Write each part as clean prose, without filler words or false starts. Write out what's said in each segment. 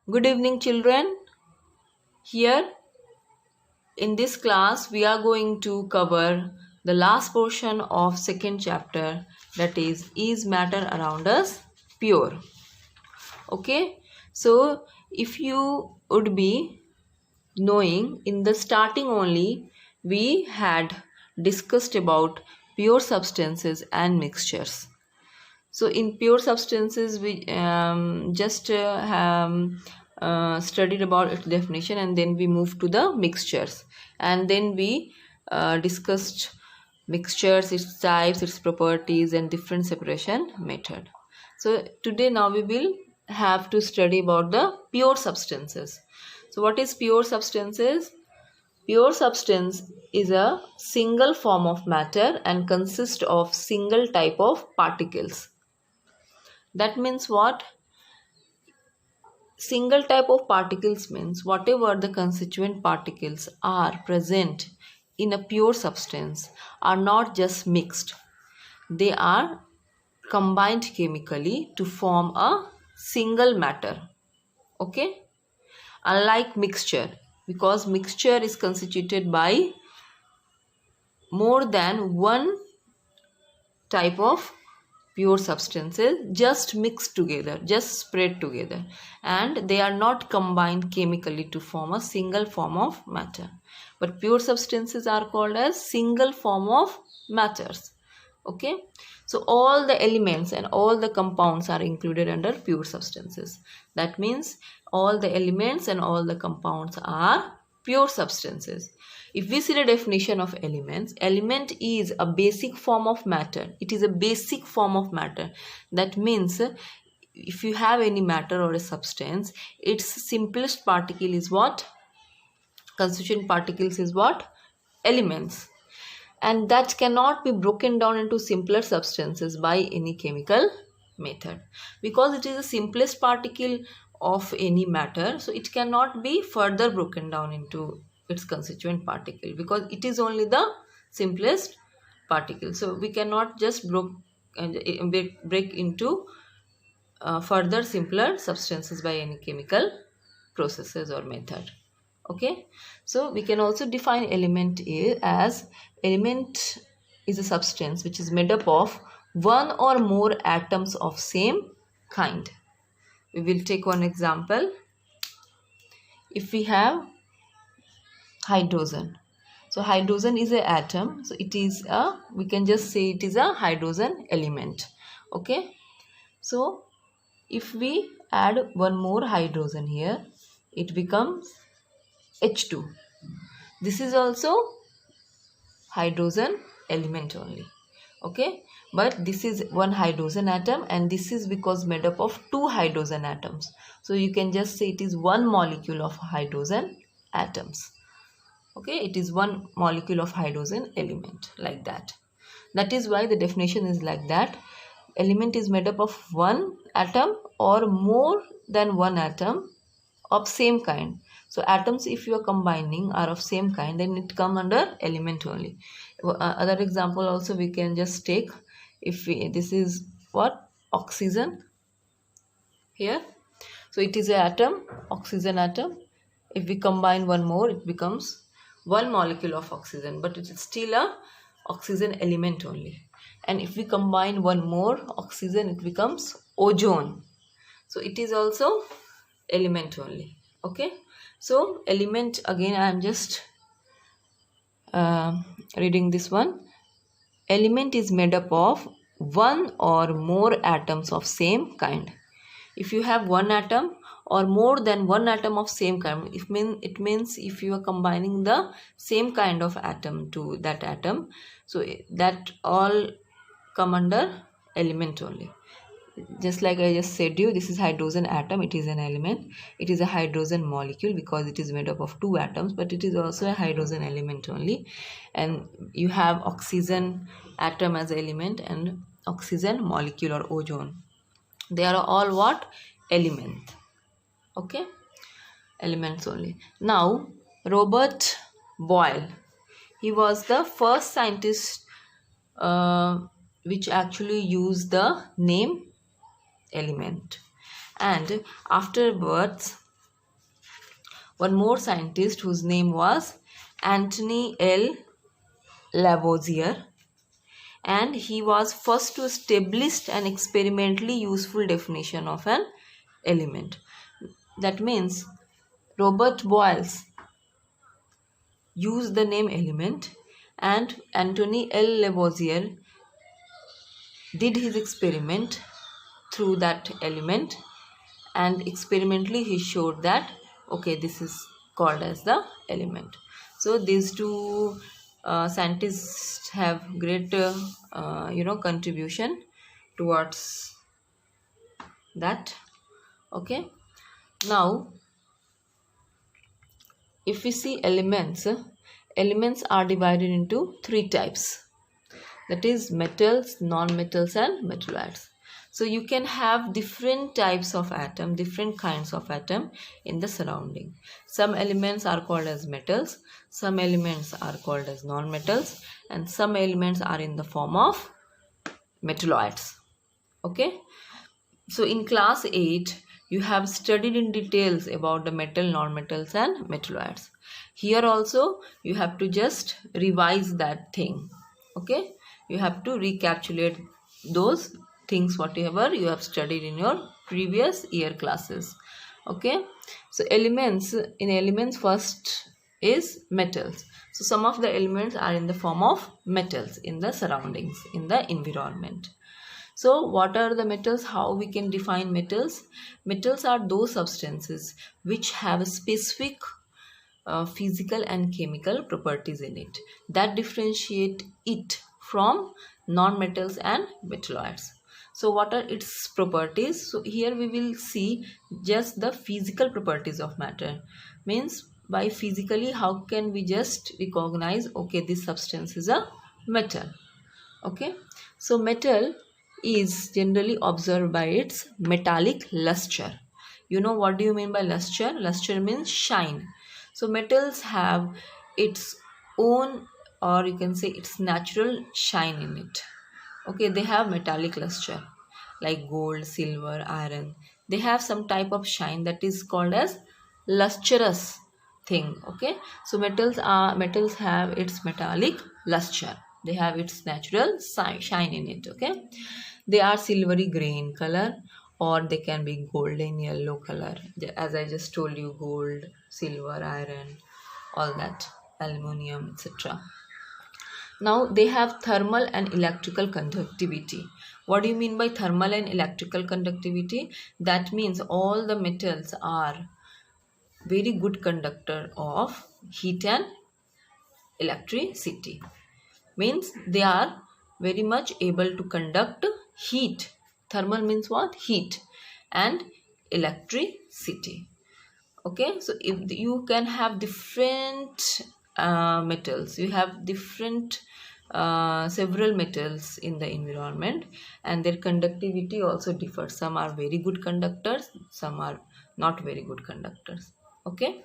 Good evening, children. Here in this class, we are going to cover the last portion of second chapter, that is matter around us pure? Okay, so if you would be knowing, in the starting only, we had discussed about pure substances and mixtures. So in pure substances, we just studied about its definition, and then we moved to the mixtures, and then we discussed mixtures, its types, its properties, and different separation method. So today now we will have to study about the pure substances. So what is pure substances? Pure substance is a single form of matter and consists of single type of particles. That means what? Single type of particles means whatever the constituent particles are present in a pure substance are not just mixed. They are combined chemically to form a single matter. Okay? Unlike mixture, because mixture is constituted by more than one type of pure substances just mixed together, just spread together, and they are not combined chemically to form a single form of matter. But pure substances are called as single form of matters. Okay, so all the elements and all the compounds are included under pure substances. That means all the elements and all the compounds are pure substances. If we see the definition of elements, element is a basic form of matter. It is a basic form of matter. That means if you have any matter or a substance, its simplest particle is what? Constituent particles is what? Elements. And that cannot be broken down into simpler substances by any chemical method, because it is the simplest particle of any matter, so it cannot be further broken down into its constituent particle, because it is only the simplest particle. So we cannot just break into further simpler substances by any chemical processes or method. Okay, so we can also define element as element is a substance which is made up of one or more atoms of same kind. We will take one example. If we have hydrogen, so hydrogen is a atom, so it is a, we can just say it is a hydrogen element. Okay, so if we add one more hydrogen here, it becomes H2. This is also hydrogen element only. Okay, but this is one hydrogen atom, and this is because made up of two hydrogen atoms. So you can just say it is one molecule of hydrogen atoms. Okay, it is one molecule of hydrogen element, like that. That is why the definition is like that. Element is made up of one atom or more than one atom of same kind. So atoms, if you are combining, are of same kind, then it come under element only. Other example also we can just take. If we, this is what? Oxygen here. So it is an atom, oxygen atom. If we combine one more, it becomes one molecule of oxygen, but it is still a oxygen element only. And if we combine one more oxygen, it becomes ozone. So it is also element only. Okay, so element, again I am just reading this one. Element is made up of one or more atoms of same kind. If you have one atom or more than one atom of same kind, it means if you are combining the same kind of atom to that atom, so that all come under element only. Just like I just said you, this is hydrogen atom, it is an element. It is a hydrogen molecule because it is made up of two atoms, but it is also a hydrogen element only. And you have oxygen atom as element and oxygen molecule or ozone. They are all what? Element. Okay, elements only. Now Robert Boyle, he was the first scientist which actually used the name element, and afterwards one more scientist whose name was Anthony L. Lavoisier, and he was first to establish an experimentally useful definition of an element. That means Robert Boyle used the name element, and Anthony L. Lavoisier did his experiment through that element, and experimentally he showed that okay, this is called as the element. So these two scientists have great contribution towards that. Okay, now if we see elements, elements are divided into three types, that is metals, non-metals and metalloids. So you can have different types of atom, different kinds of atom in the surrounding. Some elements are called as metals, some elements are called as non-metals, and some elements are in the form of metalloids. Okay, so in class 8 you have studied in details about the metal, non-metals and metalloids. Here also you have to just revise that thing. Okay, you have to recapitulate those things whatever you have studied in your previous year classes. Okay, so elements, in elements first is metals. So some of the elements are in the form of metals in the surroundings, in the environment. So what are the metals? How we can define metals? Metals are those substances which have a specific physical and chemical properties in it that differentiate it from non-metals and metalloids. So what are its properties? So here we will see just the physical properties of matter. Means by physically how can we just recognize okay, this substance is a metal. Okay, so metal is generally observed by its metallic luster. You know what do you mean by luster? Luster means shine. So metals have its own, or you can say its natural shine in it. Okay, they have metallic luster like gold, silver, iron. They have some type of shine that is called as lustrous thing. Okay, so metals have its metallic luster. They have its natural shine in it. Okay, they are silvery gray in color, or they can be golden yellow color, as I just told you, gold, silver, iron, all that, aluminium, etc. Now they have thermal and electrical conductivity. What do you mean by thermal and electrical conductivity? That means all the metals are very good conductor of heat and electricity. Means they are very much able to conduct heat. Thermal means what? Heat and electricity. Okay, so if you can have different metals, you have different several metals in the environment, and their conductivity also differs. Some are very good conductors, some are not very good conductors. Okay,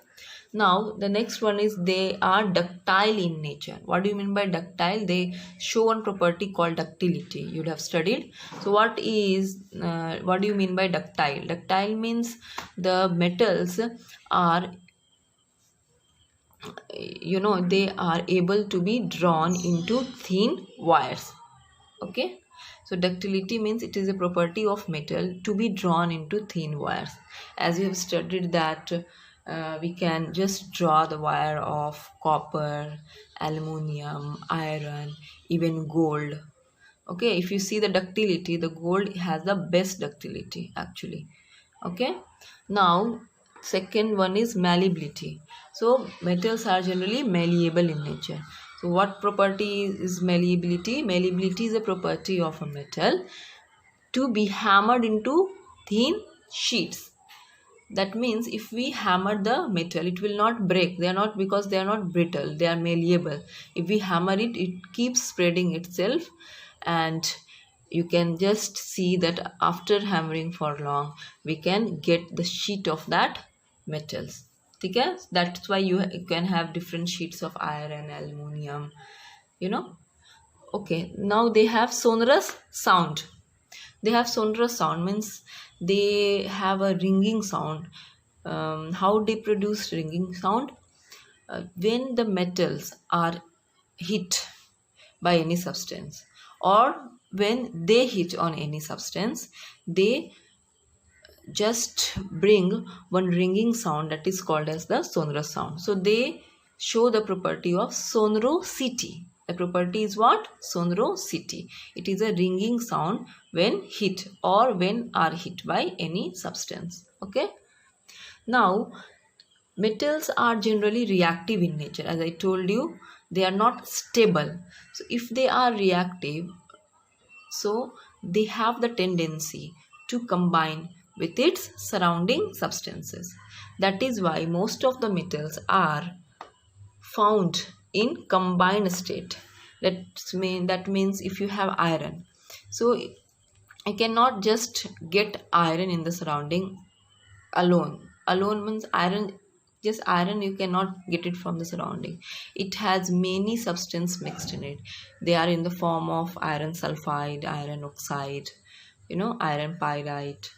now the next one is they are ductile in nature. What do you mean by ductile? They show one property called ductility. You'd have studied. So what do you mean by ductile? Ductile means the metals are, they are able to be drawn into thin wires. Okay, so ductility means it is a property of metal to be drawn into thin wires. As you have studied that we can just draw the wire of copper, aluminium, iron, even gold. Okay, if you see the ductility, the gold has the best ductility actually. Okay, now second one is malleability. So metals are generally malleable in nature. So what property is malleability? Malleability is a property of a metal to be hammered into thin sheets. That means if we hammer the metal, it will not break. They are not, because they are not brittle, they are malleable. If we hammer it, it keeps spreading itself, and you can just see that after hammering for long, we can get the sheet of that metals. Okay? That's why you can have different sheets of iron, aluminium, Okay, now they have sonorous sound. They have sonorous sound means they have a ringing sound. How they produce ringing sound? When the metals are hit by any substance, or when they hit on any substance, they just bring one ringing sound that is called as the sonorous sound. So they show the property of sonorosity. The property is what? Sonorosity. It is a ringing sound when hit or when are hit by any substance. Okay. Now, metals are generally reactive in nature. As I told you, they are not stable. So if they are reactive, so they have the tendency to combine with its surrounding substances. That is why most of the metals are found in combined state. That means if you have iron, so I cannot just get iron in the surrounding alone. Alone means iron, just iron you cannot get it from the surrounding. It has many substance mixed in it. They are in the form of iron sulfide, iron oxide, iron pyrite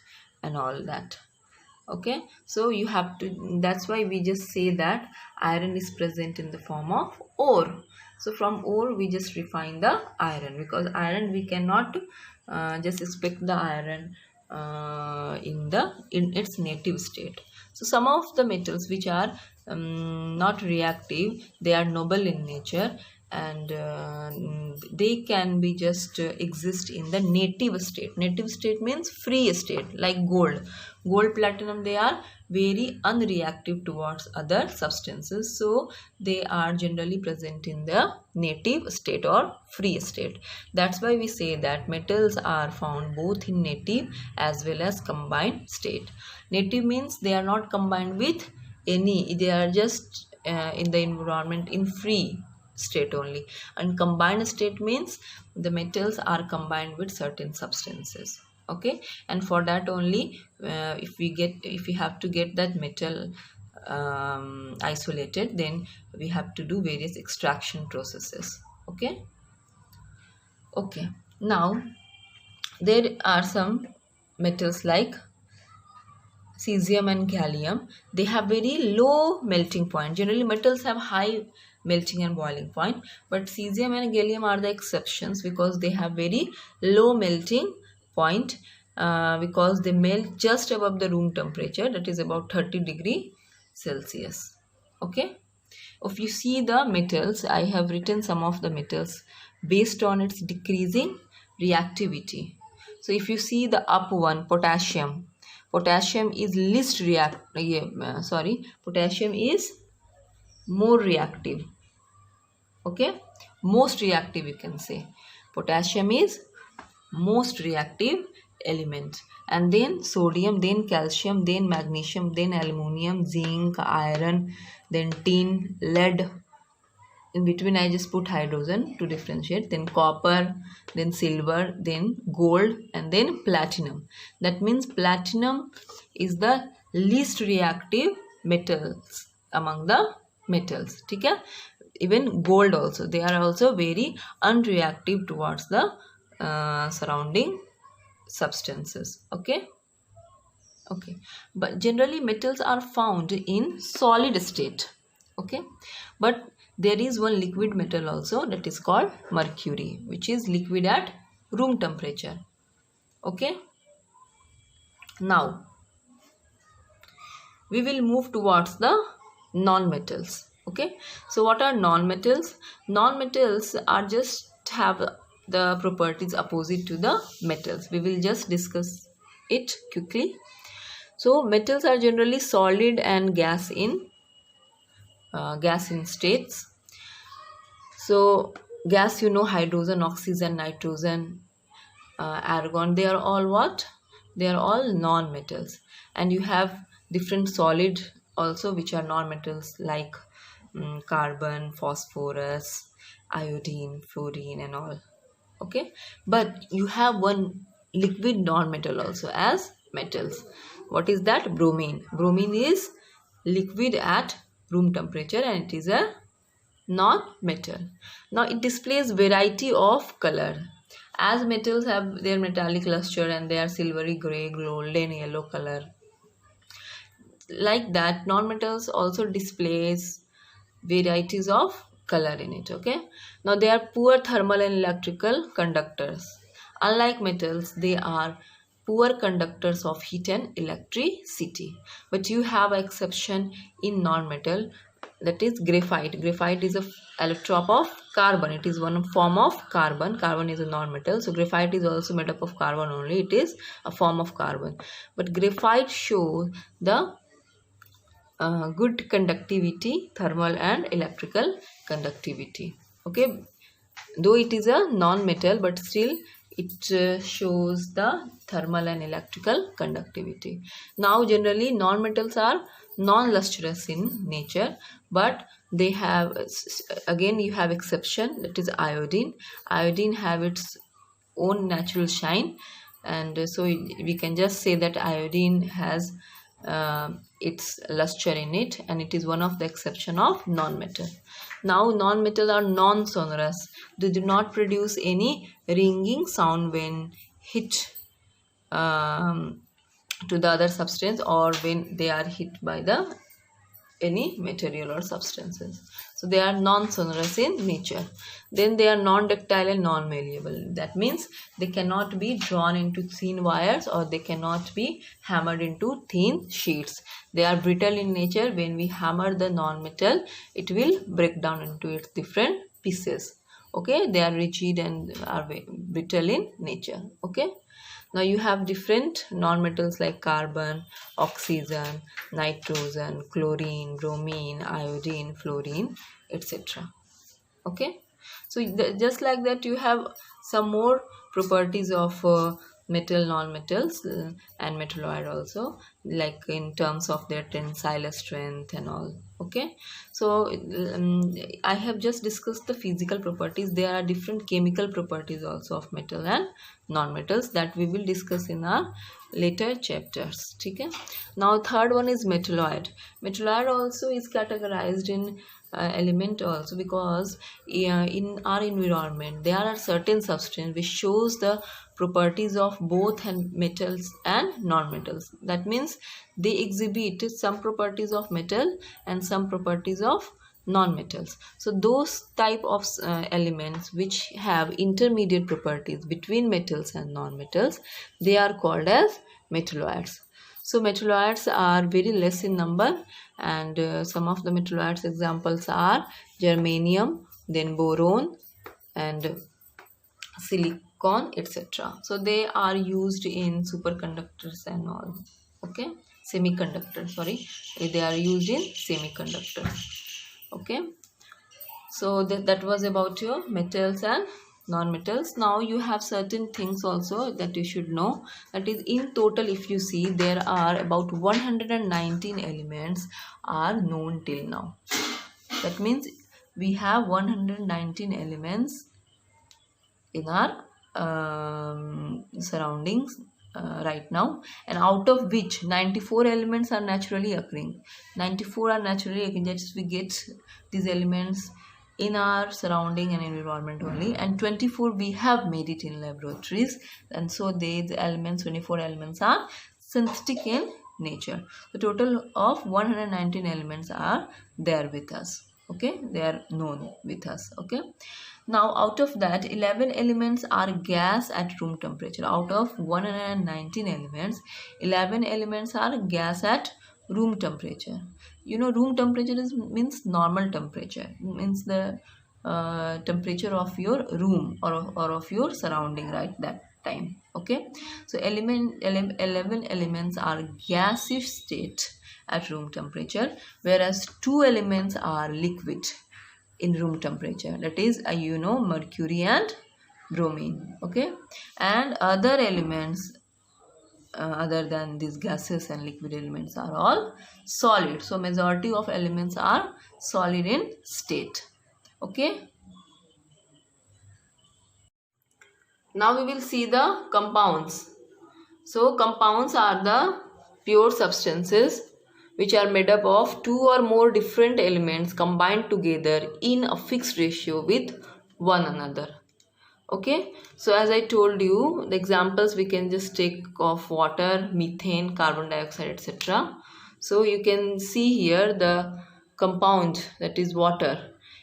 and all that. Okay, so you have to, that's why we just say that iron is present in the form of ore. So from ore we just refine the iron, because iron we cannot just expect the iron in its native state. So some of the metals which are not reactive, they are noble in nature, and they can be just exist in the native state. Native state means free state, like gold, platinum. They are very unreactive towards other substances, so they are generally present in the native state or free state. That's why we say that metals are found both in native as well as combined state. Native means they are not combined with any, they are just in the environment in free state only. And combined state means the metals are combined with certain substances. Okay, and for that only if we have to get that metal isolated, then we have to do various extraction processes. Okay. Now there are some metals like cesium and gallium. They have very low melting point. Generally metals have high melting and boiling point, but cesium and gallium are the exceptions, because they have very low melting point, because they melt just above the room temperature, that is about 30 degree Celsius. Okay, if you see the metals, I have written some of the metals based on its decreasing reactivity. So if you see the up one, potassium is potassium is more reactive. Okay, most reactive you can say. Potassium is most reactive element. And then sodium, then calcium, then magnesium, then aluminium, zinc, iron, then tin, lead. In between I just put hydrogen to differentiate. Then copper, then silver, then gold, and then platinum. That means platinum is the least reactive metals among the metals. Okay? Even gold also, they are also very unreactive towards the surrounding substances. Okay, but generally metals are found in solid state. Okay, but there is one liquid metal also, that is called mercury, which is liquid at room temperature. Okay, now we will move towards the non-metals. Okay, so what are non-metals? Non-metals are just have the properties opposite to the metals. We will just discuss it quickly. So metals are generally solid and gas in states. So gas, hydrogen, oxygen, nitrogen, argon, they are all what? They are all non-metals. And you have different solid also which are non-metals, like carbon, phosphorus, iodine, fluorine and all. Okay, but you have one liquid non-metal also as metals. What is that? Bromine. Bromine is liquid at room temperature and it is a non-metal. Now it displays variety of color. As metals have their metallic luster and they are silvery gray, golden yellow color. like that, non-metals also displays varieties of color in it. Okay, now they are poor thermal and electrical conductors. Unlike metals, they are poor conductors of heat and electricity. But you have an exception in non-metal, that is graphite. Graphite is a allotrope of carbon. It is one form of carbon. Carbon is a non-metal, so graphite is also made up of carbon only. It is a form of carbon, but graphite shows the good conductivity, thermal and electrical conductivity. Okay, though it is a non-metal, but still it shows the thermal and electrical conductivity. Now generally non-metals are non-lustrous in nature, but they have, again you have exception, that is iodine. Iodine have its own natural shine, and so we can just say that iodine has its luster in it, and it is one of the exception of non-metal. Now non-metal are non-sonorous. They do not produce any ringing sound when hit to the other substance, or when they are hit by the any material or substances. So they are non-sonorous in nature. Then they are non-ductile and non-malleable. That means they cannot be drawn into thin wires, or they cannot be hammered into thin sheets. They are brittle in nature. When we hammer the non-metal, it will break down into its different pieces. Okay, they are rigid and are brittle in nature. Okay. Now you have different non-metals like carbon, oxygen, nitrogen, chlorine, bromine, iodine, fluorine, etc. Okay, so just like that you have some more properties of metal, non-metals and metalloid also, like in terms of their tensile strength and all. Okay, so I have just discussed the physical properties. There are different chemical properties also of metal and non-metals that we will discuss in our later chapters. Okay, now third one is metalloid. Metalloid also is categorized in element also, because in our environment there are certain substances which shows the properties of both metals and non-metals. That means they exhibit some properties of metal and some properties of non-metals. So those type of elements which have intermediate properties between metals and non-metals, they are called as metalloids. So metalloids are very less in number, and some of the metalloids examples are germanium, then boron and silicon, etc. So they are used in superconductors and all. Okay, semiconductors, sorry, they are used in semiconductors. Okay, so that was about your metals and non-metals. Now you have certain things also that you should know. That is, in total if you see, there are about 119 elements are known till now. That means we have 119 elements in our surroundings right now, and out of which 94 elements are naturally occurring. 94 are naturally occurring. Just we get these elements in our surrounding and environment only, and 24 we have made it in laboratories, and so these elements, 24 elements, are synthetic in nature. The total of 119 elements are there with us. Okay, they are known with us. Okay, now out of that 11 elements are gas at room temperature. Out of 119 elements, 11 elements are gas at room temperature. You know, room temperature means normal temperature, means the temperature of your room or of your surrounding right that time. Okay, so 11 elements are gaseous state at room temperature, whereas 2 elements are liquid in room temperature, that is mercury and bromine. Okay, and other elements other than these gases and liquid elements are all solid. So majority of elements are solid in state. Okay, now we will see the compounds. So compounds are the pure substances which are made up of 2 or more different elements combined together in a fixed ratio with one another. Okay, so as I told you, the examples we can just take of water, methane, carbon dioxide, etc. So you can see here the compound, that is water.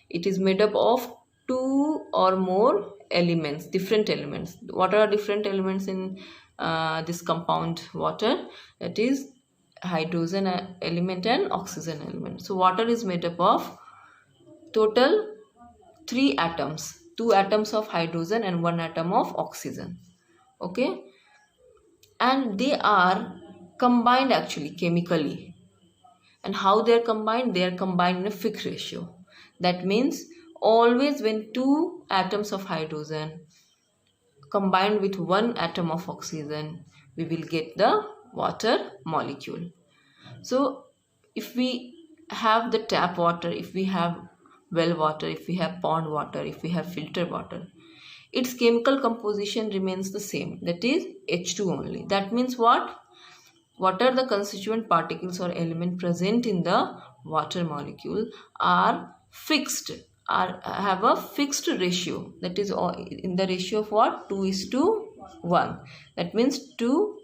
It is made up of two or more elements, different elements. What are different elements in this compound water? That is hydrogen element and oxygen element. So water is made up of total 3 atoms, 2 atoms of hydrogen and 1 atom of oxygen. Okay, and they are combined actually chemically. And how they are combined? They are combined in a fixed ratio. That means always when 2 atoms of hydrogen combined with 1 atom of oxygen, we will get the water molecule. So if we have the tap water, if we have well water, if we have pond water, if we have filter water, its chemical composition remains the same, that is H2 only. That means what are the constituent particles or element present in the water molecule are fixed, have a fixed ratio, that is in the ratio of what? 2:1. That means 2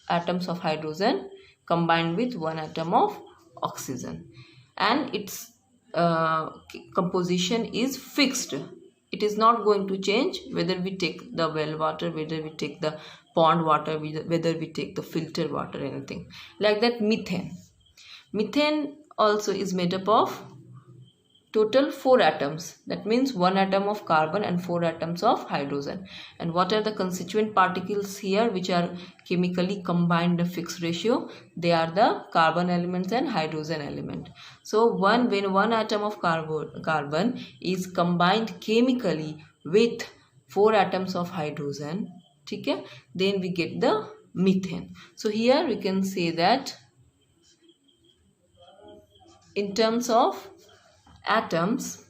atoms of hydrogen combined with 1 atom of oxygen, and its composition is fixed. It is not going to change whether we take the well water, whether we take the pond water, whether we take the filtered water, anything like that. Methane also is made up of total 4 atoms. That means 1 atom of carbon and 4 atoms of hydrogen. And what are the constituent particles here which are chemically combined in a fixed ratio? They are the carbon elements and hydrogen element. So when 1 atom of carbon is combined chemically with 4 atoms of hydrogen, okay, then we get the methane. So here we can say that in terms of atoms,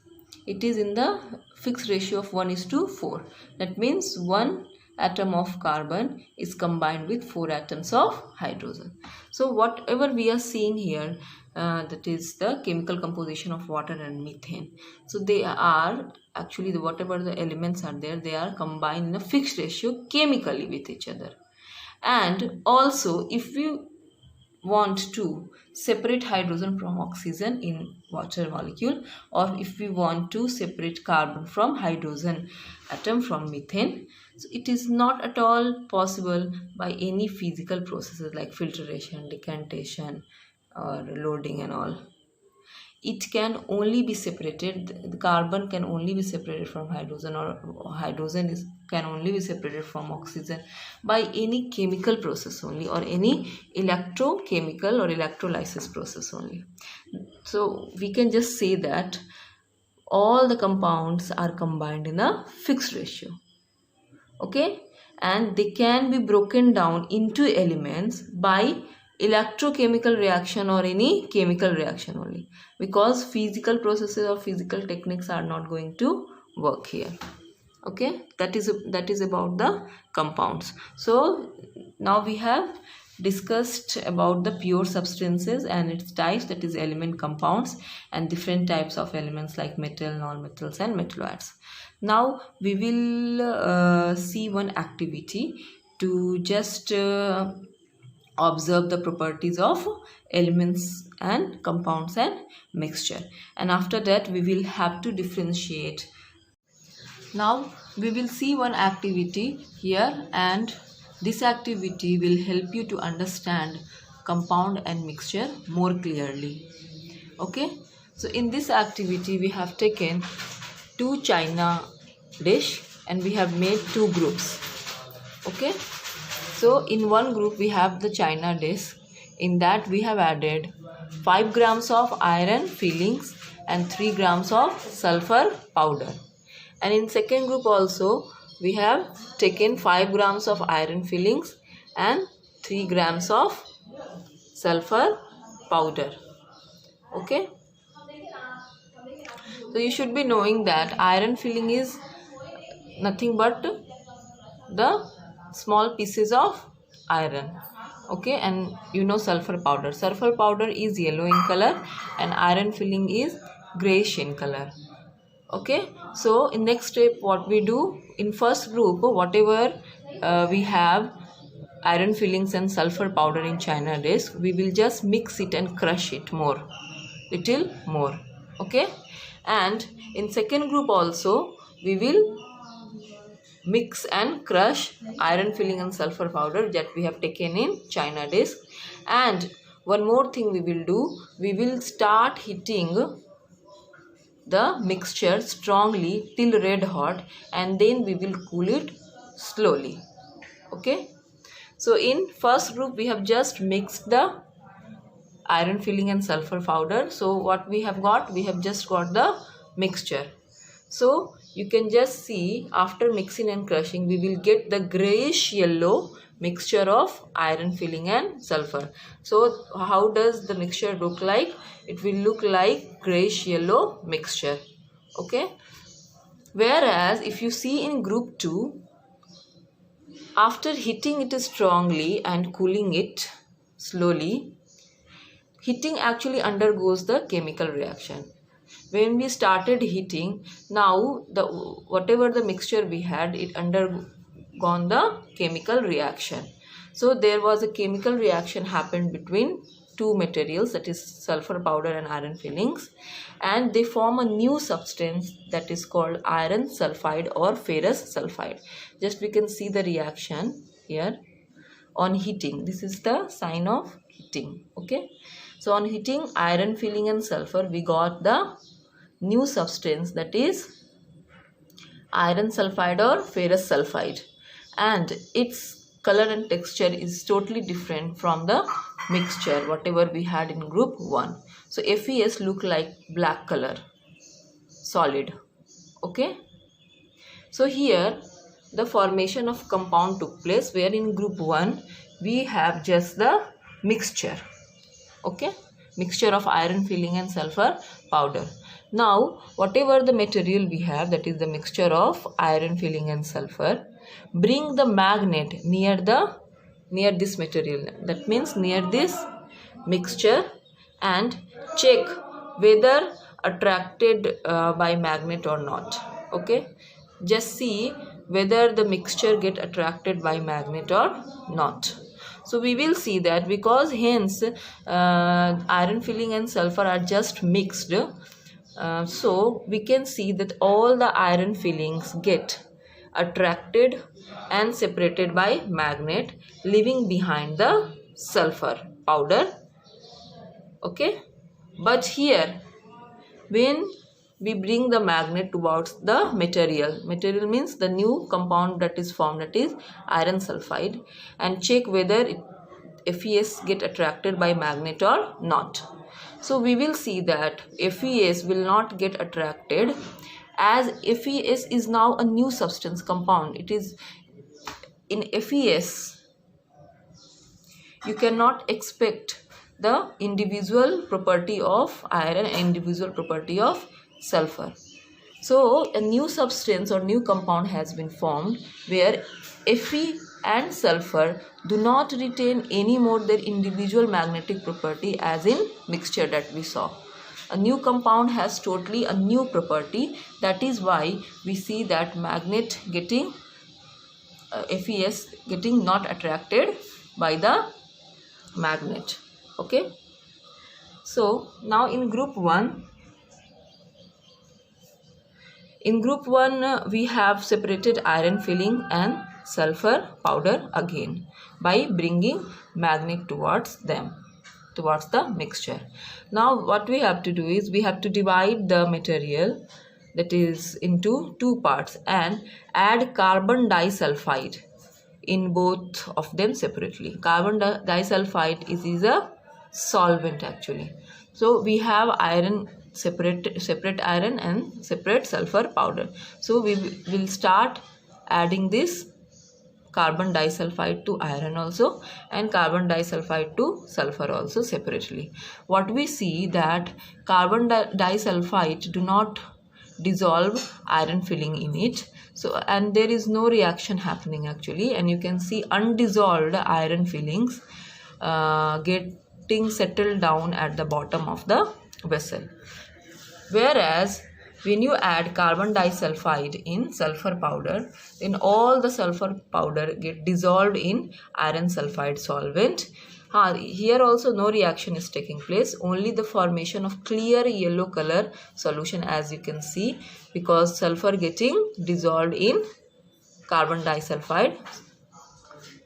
it is in the fixed ratio of 1:4. That means 1 atom of carbon is combined with 4 atoms of hydrogen. So whatever we are seeing here, that is the chemical composition of water and methane. So they are actually whatever the elements are there, they are combined in a fixed ratio chemically with each other. And also if we want to separate hydrogen from oxygen in water molecule, or if we want to separate carbon from hydrogen atom from methane, so it is not at all possible by any physical processes like filtration, decantation or loading and all. It can only be separated, the carbon can only be separated from hydrogen, or hydrogen can only be separated from oxygen by any chemical process only, or any electrochemical or electrolysis process only. So we can just say that all the compounds are combined in a fixed ratio, okay, and they can be broken down into elements by electrochemical reaction or any chemical reaction only, because physical processes or physical techniques are not going to work here. Okay, that is about the compounds. So now we have discussed about the pure substances and its types, that is element compounds, and different types of elements like metal, non-metals and metalloids. Now we will see one activity to just observe the properties of elements and compounds and mixture, and after that we will have to differentiate. Now we will see one activity here, and this activity will help you to understand compound and mixture more clearly. Okay, so in this activity we have taken 2 china dish and we have made 2 groups. Okay, so in one group we have the china dish. In that we have added 5 grams of iron fillings and 3 grams of sulfur powder. And in second group also we have taken 5 grams of iron fillings and 3 grams of sulfur powder. Okay, so you should be knowing that iron filling is nothing but the small pieces of iron. Okay, and you know sulfur powder is yellow in color and iron filling is grayish in color. Okay, so in next step what we do, in first group whatever we have iron fillings and sulfur powder in china disc, we will just mix it and crush it little more. Okay, and in second group also we will mix and crush iron filling and sulfur powder that we have taken in china disc. And one more thing we will do, we will start heating the mixture strongly till red hot, and then we will cool it slowly. Okay, so in first group we have just mixed the iron filling and sulfur powder. So what we have got, we have just got the mixture. So you can just see after mixing and crushing we will get the grayish yellow mixture of iron filling and sulfur. So how does the mixture look like? It will look like grayish yellow mixture. Okay, whereas if you see in group 2, after heating it strongly and cooling it slowly, heating actually undergoes the chemical reaction. When we started heating, now the whatever the mixture we had, it undergone the chemical reaction. So there was a chemical reaction happened between two materials, that is sulfur powder and iron fillings, and they form a new substance that is called iron sulfide or ferrous sulfide. Just we can see the reaction here on heating. This is the sign of heating. Okay, so on heating iron filling and sulfur, we got the new substance that is iron sulfide or ferrous sulfide, and its color and texture is totally different from the mixture whatever we had in group 1. So FeS look like black color, solid. Okay, so here the formation of compound took place, where in group 1 we have just the mixture. Okay, mixture of iron filling and sulfur powder. Now whatever the material we have, that is the mixture of iron filling and sulfur, bring the magnet near this material, that means near this mixture, and check whether attracted by magnet or not. Okay, just see whether the mixture get attracted by magnet or not. So we will see that because hence iron filling and sulfur are just mixed, so we can see that all the iron fillings get attracted and separated by magnet, leaving behind the sulfur powder. Okay, but here when we bring the magnet towards the material means the new compound that is formed, that is iron sulfide, and check whether FeS get attracted by magnet or not. So we will see that FeS will not get attracted, as FeS is now a new substance compound. It is in FeS you cannot expect the individual property of iron and individual property of sulfur. So a new substance or new compound has been formed where Fe and sulfur do not retain any more their individual magnetic property as in mixture that we saw. A new compound has totally a new property. That is why we see that magnet getting FeS getting not attracted by the magnet. Okay, so now in group 1 we have separated iron filling and sulfur powder again by bringing magnet towards them, towards the mixture. Now what we have to do is we have to divide the material, that is into two parts, and add carbon disulfide in both of them separately. Carbon disulfide is a solvent actually. So we have iron, separate iron and separate sulfur powder. So we will start adding this carbon disulfide to iron also and carbon disulfide to sulfur also separately. What we see that carbon disulfide do not dissolve iron filling in it, so and there is no reaction happening actually, and you can see undissolved iron fillings getting settled down at the bottom of the vessel, whereas when you add carbon disulfide in sulfur powder, then all the sulfur powder get dissolved in iron sulfide solvent. Here also no reaction is taking place, only the formation of clear yellow color solution, as you can see, because sulfur getting dissolved in carbon disulfide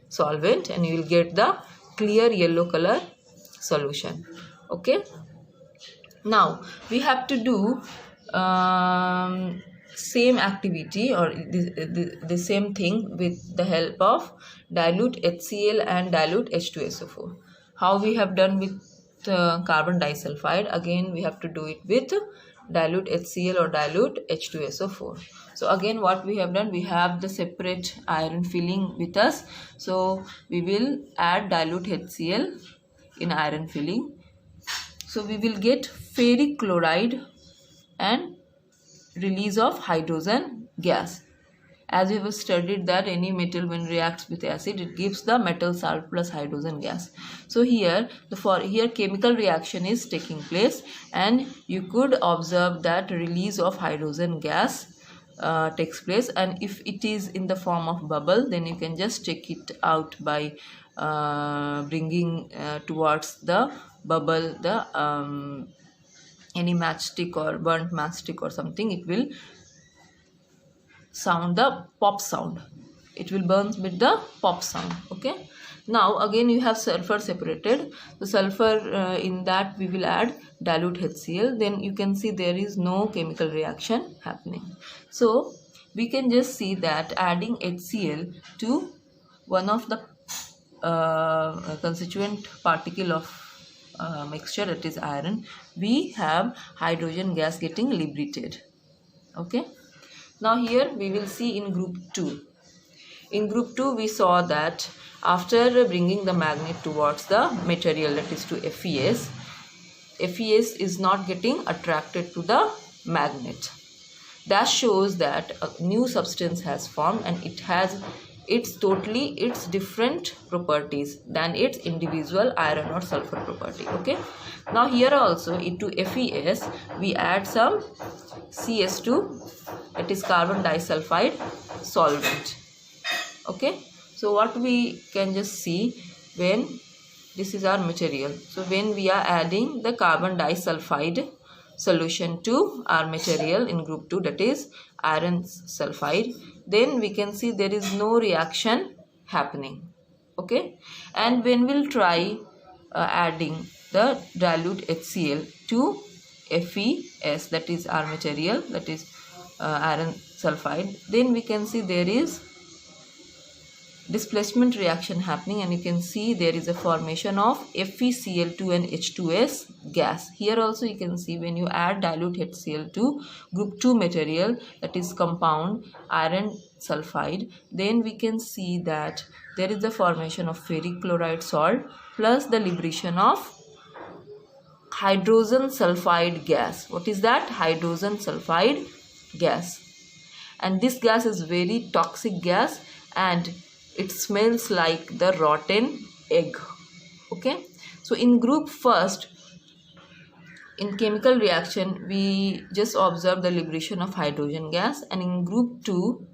solvent, and you will get the clear yellow color solution. Okay, now we have to do same activity or the same thing with the help of dilute HCl and dilute H2SO4. How we have done with carbon disulfide, again we have to do it with dilute HCl or dilute H2SO4. So again what we have done, we have the separate iron filling with us, so we will add dilute HCl in iron filling. So we will get ferric chloride and release of hydrogen gas. As we have studied that any metal when reacts with acid, it gives the metal salt plus hydrogen gas. So here here chemical reaction is taking place, and you could observe that release of hydrogen gas takes place, and if it is in the form of bubble, then you can just take it out by bringing towards the bubble the any matchstick or burnt matchstick or something. It will sound the pop sound, it will burn with the pop sound. Okay, now again you have sulfur separated. The sulfur in that we will add dilute HCl, then you can see there is no chemical reaction happening. So we can just see that adding HCl to one of the constituent particle of mixture, that is iron, we have hydrogen gas getting liberated. Okay, now here we will see in group 2. In group 2 we saw that after bringing the magnet towards the material, that is to FeS, FeS is not getting attracted to the magnet. That shows that a new substance has formed, and it has its different properties than its individual iron or sulfur property. Okay, now here also into FeS we add some CS2, it is carbon disulfide solvent. Okay, so what we can just see, when this is our material, so when we are adding the carbon disulfide solution to our material in group 2, that is iron sulfide, then we can see there is no reaction happening. Okay, and when we'll try adding the dilute HCl to FeS, that is our material, that is iron sulfide, then we can see there is displacement reaction happening, and you can see there is a formation of FeCl2 and H2S gas. Here also you can see when you add dilute HCl to group 2 material, that is compound iron sulfide, then we can see that there is the formation of ferric chloride salt plus the liberation of hydrogen sulfide gas. What is that? Hydrogen sulfide gas. And this gas is very toxic gas, and it smells like the rotten egg. Okay, so in group first, in chemical reaction we just observe the liberation of hydrogen gas, and in group 2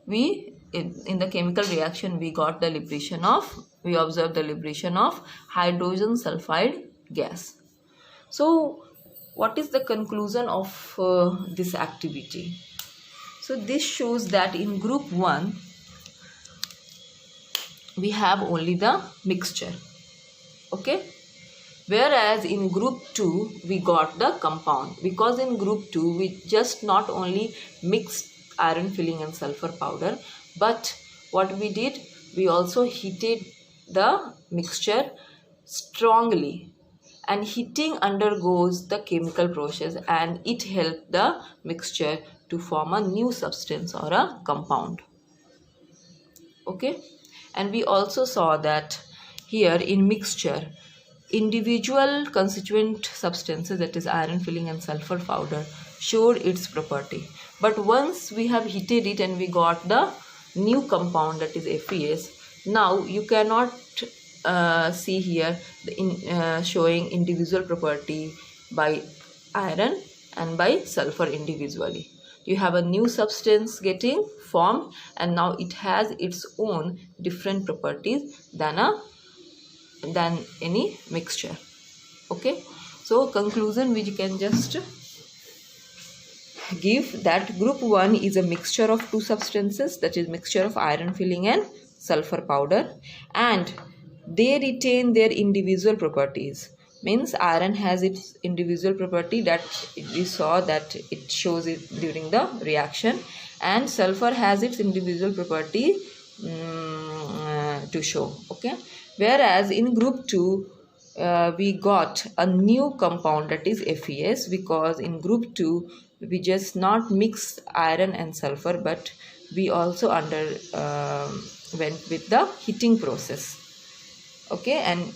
we in the chemical reaction we got the liberation of, we observed the liberation of hydrogen sulfide gas. So what is the conclusion of this activity? So this shows that in group 1 we have only the mixture. Okay, whereas in group 2 we got the compound, because in group 2 we just not only mixed iron filling and sulfur powder, but what we did, we also heated the mixture strongly, and heating undergoes the chemical process and it helped the mixture to form a new substance or a compound. Okay, and we also saw that here in mixture, individual constituent substances, that is iron filling and sulfur powder, showed its property. But once we have heated it and we got the new compound, that is FeS, now you cannot see here the showing individual property by iron and by sulfur individually. You have a new substance getting formed, and now it has its own different properties than any mixture. Okay, so conclusion we can just give that group 1 is a mixture of two substances, that is mixture of iron filling and sulfur powder, and they retain their individual properties. Means iron has its individual property that we saw that it shows it during the reaction, and sulfur has its individual property to show. Okay, whereas in group 2 we got a new compound, that is FeS, because in group 2 we just not mix iron and sulfur, but we also went with the heating process. Okay, and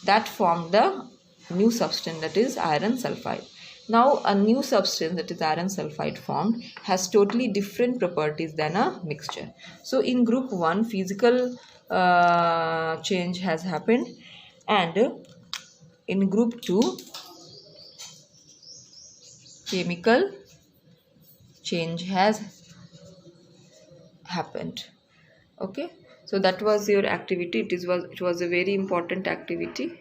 that formed the new substance, that is iron sulfide. Now a new substance, that is iron sulfide, formed, has totally different properties than a mixture. So in group 1 physical change has happened, and in group 2 chemical change has happened. Okay, so that was your activity. It was a very important activity.